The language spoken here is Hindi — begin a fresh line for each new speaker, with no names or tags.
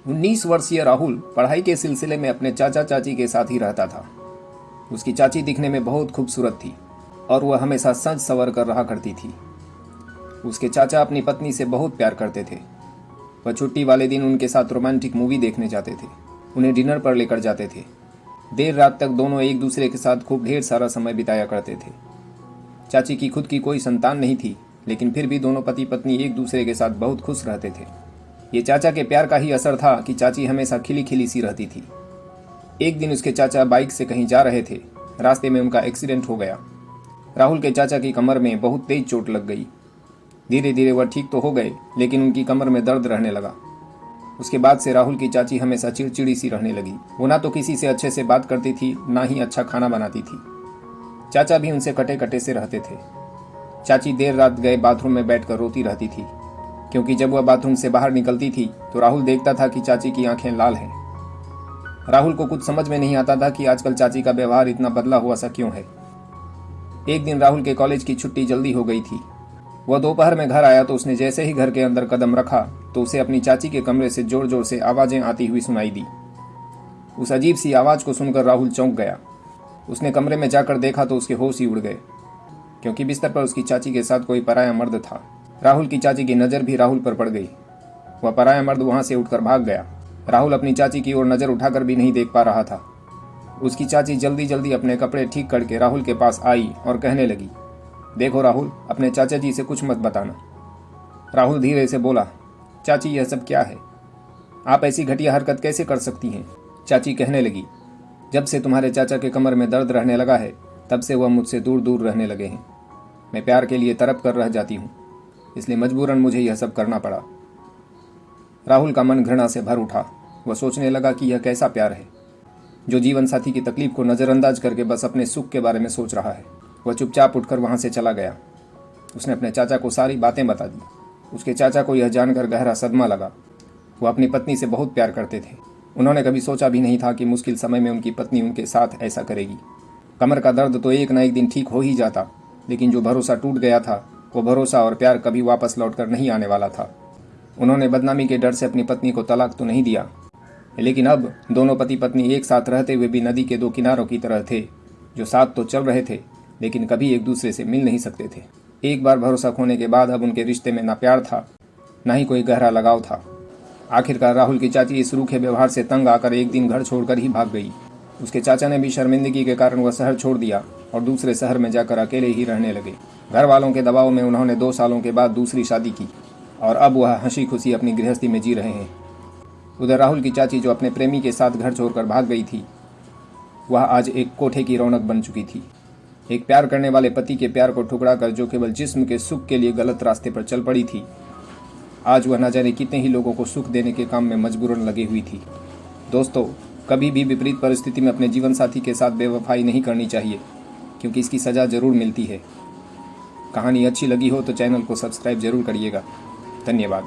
19 वर्षीय राहुल पढ़ाई के सिलसिले में अपने चाचा चाची के साथ ही रहता था। उसकी चाची दिखने में बहुत खूबसूरत थी और वह हमेशा सज संवर कर रहा करती थी। उसके चाचा अपनी पत्नी से बहुत प्यार करते थे। वह छुट्टी वाले दिन उनके साथ रोमांटिक मूवी देखने जाते थे, उन्हें डिनर पर लेकर जाते थे। देर रात तक दोनों एक दूसरे के साथ खूब ढेर सारा समय बिताया करते थे। चाची की खुद की कोई संतान नहीं थी, लेकिन फिर भी दोनों पति पत्नी एक दूसरे के साथ बहुत खुश रहते थे। ये चाचा के प्यार का ही असर था कि चाची हमेशा खिली खिली सी रहती थी। एक दिन उसके चाचा बाइक से कहीं जा रहे थे। रास्ते में उनका एक्सीडेंट हो गया। राहुल के चाचा की कमर में बहुत तेज चोट लग गई। धीरे धीरे वह ठीक तो हो गए, लेकिन उनकी कमर में दर्द रहने लगा। उसके बाद से राहुल की चाची हमेशा चिड़चिड़ी सी रहने लगी। वो ना तो किसी से अच्छे से बात करती थी, ना ही अच्छा खाना बनाती थी। चाचा भी उनसे कटे कटे से रहते थे। चाची देर रात गए बाथरूम में बैठकर रोती रहती थी, क्योंकि जब वह बाथरूम से बाहर निकलती थी तो राहुल देखता था कि चाची की आंखें लाल हैं। राहुल को कुछ समझ में नहीं आता था कि आजकल चाची का व्यवहार इतना बदला हुआ सा क्यों है। एक दिन राहुल के कॉलेज की छुट्टी जल्दी हो गई थी। वह दोपहर में घर आया तो उसने जैसे ही घर के अंदर कदम रखा तो उसे अपनी चाची के कमरे से जोर जोर से आवाजें आती हुई सुनाई दी। उस अजीब सी आवाज को सुनकर राहुल चौंक गया। उसने कमरे में जाकर देखा तो उसके होश ही उड़ गए, क्योंकि बिस्तर पर उसकी चाची के साथ कोई पराया मर्द था। राहुल की चाची की नज़र भी राहुल पर पड़ गई। वह पराया मर्द वहां से उठकर भाग गया। राहुल अपनी चाची की ओर नज़र उठाकर भी नहीं देख पा रहा था। उसकी चाची जल्दी जल्दी अपने कपड़े ठीक करके राहुल के पास आई और कहने लगी, देखो राहुल, अपने चाचा जी से कुछ मत बताना। राहुल धीरे से बोला, चाची यह सब क्या है? आप ऐसी घटिया हरकत कैसे कर सकती हैं? चाची कहने लगी, जब से तुम्हारे चाचा के कमर में दर्द रहने लगा है तब से वह मुझसे दूर दूर रहने लगे हैं। मैं प्यार के लिए तड़प कर रह जाती हूँ, इसलिए मजबूरन मुझे यह सब करना पड़ा। राहुल का मन घृणा से भर उठा। वह सोचने लगा कि यह कैसा प्यार है जो जीवन साथी की तकलीफ को नज़रअंदाज करके बस अपने सुख के बारे में सोच रहा है। वह चुपचाप उठकर वहां से चला गया। उसने अपने चाचा को सारी बातें बता दी। उसके चाचा को यह जानकर गहरा सदमा लगा। वह अपनी पत्नी से बहुत प्यार करते थे। उन्होंने कभी सोचा भी नहीं था कि मुश्किल समय में उनकी पत्नी उनके साथ ऐसा करेगी। कमर का दर्द तो एक न एक दिन ठीक हो ही जाता, लेकिन जो भरोसा टूट गया था वो भरोसा और प्यार कभी वापस लौटकर नहीं आने वाला था। उन्होंने बदनामी के डर से अपनी पत्नी को तलाक तो नहीं दिया, लेकिन अब दोनों पति पत्नी एक साथ रहते हुए भी नदी के दो किनारों की तरह थे, जो साथ तो चल रहे थे लेकिन कभी एक दूसरे से मिल नहीं सकते थे। एक बार भरोसा खोने के बाद अब उनके रिश्ते में ना प्यार था, ना ही कोई गहरा लगाव था। आखिरकार राहुल की चाची इस रूखे व्यवहार से तंग आकर एक दिन घर छोड़कर ही भाग गई। उसके चाचा ने भी शर्मिंदगी के कारण वह शहर छोड़ दिया और दूसरे शहर में जाकर अकेले ही रहने लगे। घर वालों के दबाव में उन्होंने 2 सालों के बाद दूसरी शादी की और अब वह हंसी खुशी अपनी गृहस्थी में जी रहे हैं। उधर राहुल की चाची जो अपने प्रेमी के साथ घर छोड़कर भाग गई थी, वह आज एक कोठे की रौनक बन चुकी थी। एक प्यार करने वाले पति के प्यार को ठुकरा कर जो केवल जिस्म के सुख के लिए गलत रास्ते पर चल पड़ी थी, आज वह न जाने कितने ही लोगों को सुख देने के काम में मजबूरन लगी हुई थी। दोस्तों, कभी भी विपरीत परिस्थिति में अपने जीवन साथी के साथ बेवफाई नहीं करनी चाहिए, क्योंकि इसकी सज़ा जरूर मिलती है। कहानी अच्छी लगी हो तो चैनल को सब्सक्राइब जरूर करिएगा। धन्यवाद।